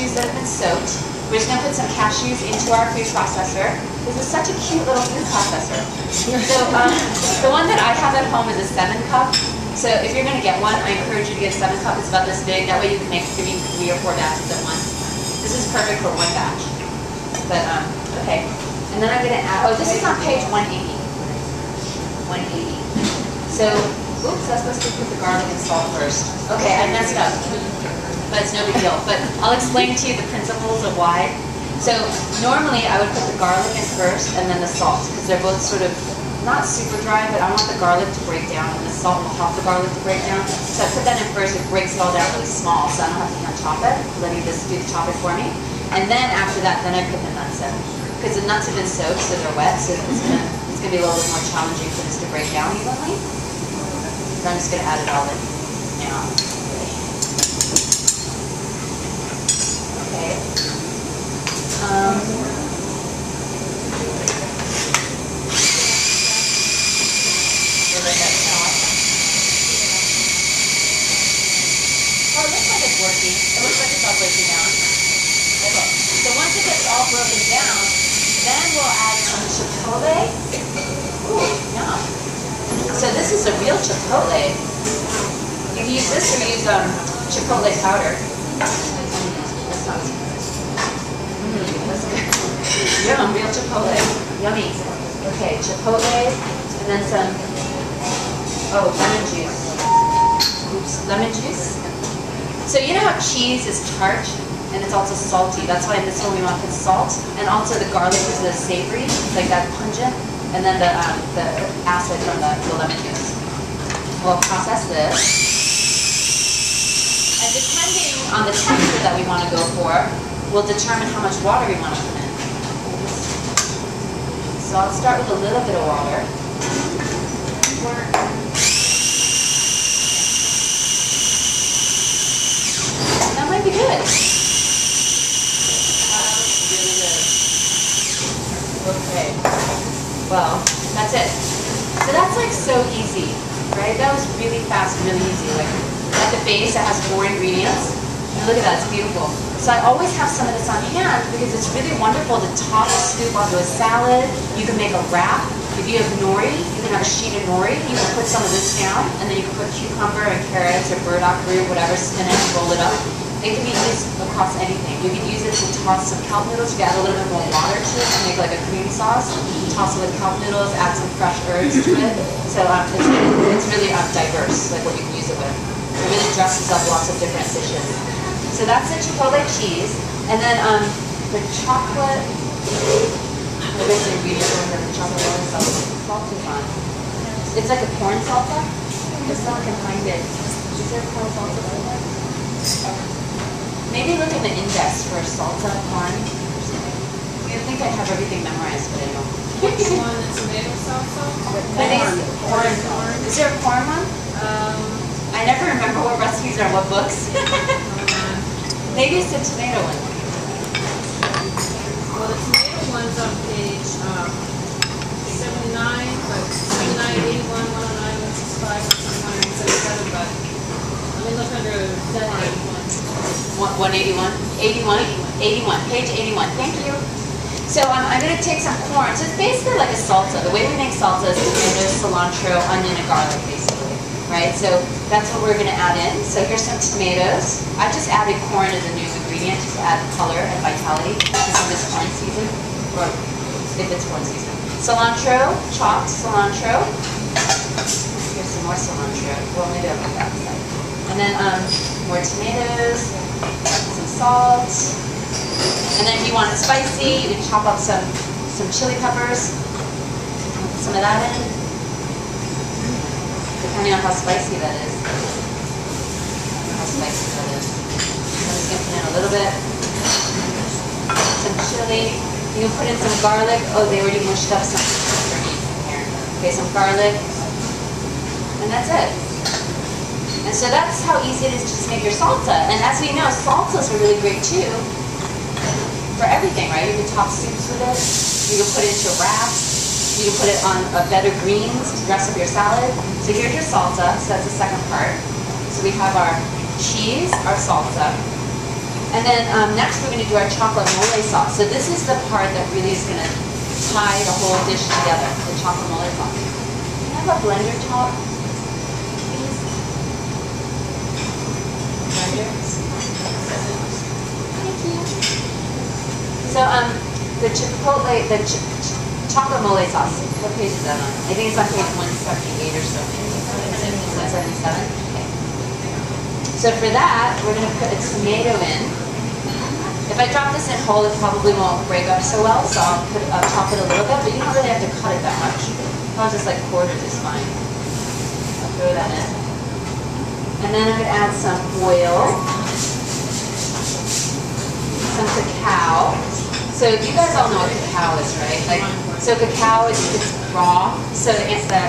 cashews that have been soaked. We're just going to put some cashews into our food processor. This is such a cute little food processor. So the one that I have at home is a 7-cup. So if you're going to get one, I encourage you to get a 7-cup. It's about this big. That way you can make 3 or 4 batches at once. This is perfect for 1 batch. But, okay. And then I'm going to add, oh, this is on page 180. 180. So, oops, I was supposed to put the garlic and salt first. Okay, I messed up. But it's no big deal. But I'll explain to you the principles of why. So normally I would put the garlic in first and then the salt, because they're both sort of not super dry, but I want the garlic to break down and the salt will help the garlic to break down. So I put that in first. It breaks it all down really small, so I don't have to hand chop it. Letting this do the chopping for me. And then after that, then I put the nuts in, because the nuts have been soaked, so they're wet. So it's gonna be a little bit more challenging for this to break down evenly. So I'm just gonna add it all in now. Okay. Where did that stop? Oh, it looks like it's working. It looks like it's all breaking down. Okay. So once it gets all broken down, then we'll add some chipotle. Ooh, yum. So this is a real chipotle. You can use this or use chipotle powder. That sounds good. That's good. Yum, real chipotle. Yummy. Okay, chipotle, and then some, lemon juice. Oops, lemon juice. So you know how cheese is tart, and it's also salty. That's why in this one we want to put salt, and also the garlic is the savory, like that pungent, and then the acid from the lemon juice. We'll process this. And depending on the texture that we want to go for, will determine how much water we want to put in. So I'll start with a little bit of water. That might be good. Really good. Okay. Well, that's it. So that's like so easy, right? That was really fast, really easy. Like at the base, it has 4 ingredients. And look at that, it's beautiful. So I always have some of this on hand because it's really wonderful to top a scoop onto a salad. You can make a wrap. If you have nori, you can have a sheet of nori. You can put some of this down, and then you can put cucumber and carrots or burdock root, whatever, spinach, roll it up. It can be used across anything. You can use it to toss some kelp noodles. You can add a little bit more water to it to make like a cream sauce. Toss it with kelp noodles, add some fresh herbs to it. So it's really diverse, like what you can use it with. It really dresses up lots of different dishes. So that's the chipotle cheese, and then the chocolate. I guess the ingredients are the chocolate salt is on. It's like a corn salsa. If someone can find it, is there corn salsa somewhere? Maybe look at the index for salsa corn. You'd think I'd have everything memorized, but I don't. Which one? The tomato salsa? Corn. Is there a corn one? I never remember what recipes are in what books. Maybe it's the tomato one. Well, the tomato one's on page 79, but 79, 81, 109, 165, 177, but let me look under 181? 81, page 81. Thank you. So I'm going to take some corn. So it's basically like a salsa. The way we make salsa is tomatoes, cilantro, onion, and garlic, basically. Right? So that's what we're going to add in. So here's some tomatoes. I just added corn as a new ingredient just to add color and vitality because of this corn season, or if it's corn season. Cilantro, chopped cilantro. Here's some more cilantro. Well, maybe I'll put that aside. And then more tomatoes, some salt. And then if you want it spicy, you can chop up some chili peppers. Put some of that in. Depending on how spicy that is. How spicy that is. I'm just going to put in a little bit. Some chili. You can put in some garlic. Oh, they already mushed up some here. Okay, some garlic. And that's it. And so that's how easy it is to just make your salsa. And as we know, salsas are really great too for everything, right? You can top soups with it. You can put it into wraps. You can put it on a bed of greens to dress up your salad. So here's your salsa. So that's the second part. So we have our cheese, our salsa. And then next we're going to do our chocolate mole sauce. So this is the part that really is going to tie the whole dish together, the chocolate mole sauce. Can I have a blender top, please? Blender. Thank you. So the chipotle, chocolate mole sauce. What page is that on? I think it's on page 178 or so. 177. Okay. So for that, we're going to put a tomato in. If I drop this in whole, it probably won't break up so well, so I'll chop it a little bit, but you don't really have to cut it that much. I'll just like quarters is fine. I'll throw that in. And then I'm going to add some oil, some cacao. So you guys all know what cacao is, right? Like, so cacao is it's raw, so it's the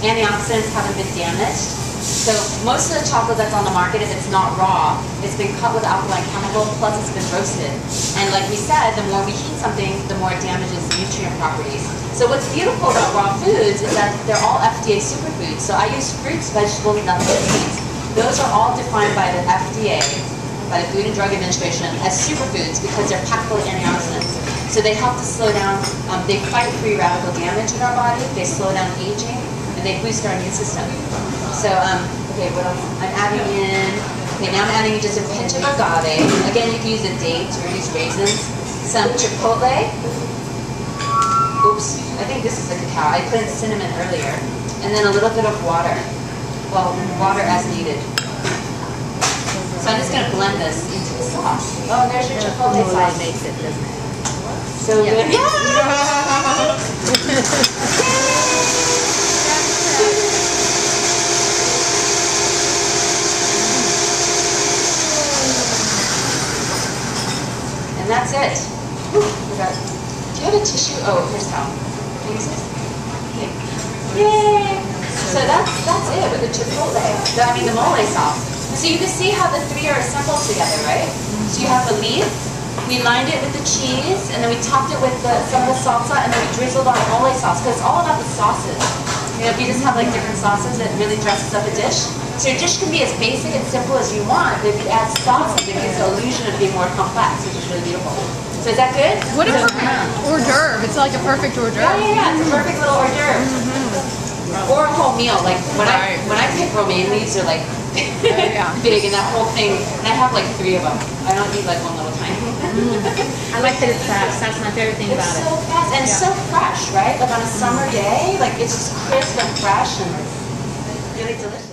antioxidants haven't been damaged. So most of the chocolate that's on the market, if it's not raw, it's been cut with alkaline chemical, plus it's been roasted. And like we said, the more we heat something, the more it damages the nutrient properties. So what's beautiful about raw foods is that they're all FDA superfoods. So I use fruits, vegetables, nuts, and seeds. Those are all defined by the FDA, by the Food and Drug Administration, as superfoods because they're packed full of antioxidants. So they help to slow down, they fight free radical damage in our body, they slow down aging, and they boost our immune system. So, okay, what else? I'm adding in, okay, now I'm adding just a pinch of agave. Again, you can use a date or use raisins. Some chipotle. Oops, I think this is the cacao. I put in cinnamon earlier. And then a little bit of water. Well, water as needed. So I'm just going to blend this into the sauce. Oh, there's your chipotle sauce. Makes it, doesn't it? So good. Yeah. And that's it. Whew, forgot. Do you have a tissue? Oh, here's how. Can you use this? Okay. Yay! So that's it with the chipotle. The mole sauce. So you can see how the three are assembled together, right? So you have the leaf. We lined it with the cheese, and then we topped it with some of the salsa, and then we drizzled our mole sauce, because it's all about the sauces. You know, if you just have like different sauces, it really dresses up a dish. So your dish can be as basic and simple as you want, but if you add sauces, it gives the illusion of being more complex, which is really beautiful. So is that good? What a hors d'oeuvre. It's like a perfect hors d'oeuvre. Yeah, it's a perfect little hors d'oeuvre. Or a whole meal. Like when I pick romaine leaves, they're like big, and that whole thing, and I have like 3 of them. I don't need like one little tiny. I like that it's fast. That's my favorite thing about it. It's so fast and so fresh, right? Like on a summer day, like it's just crisp and fresh and really delicious.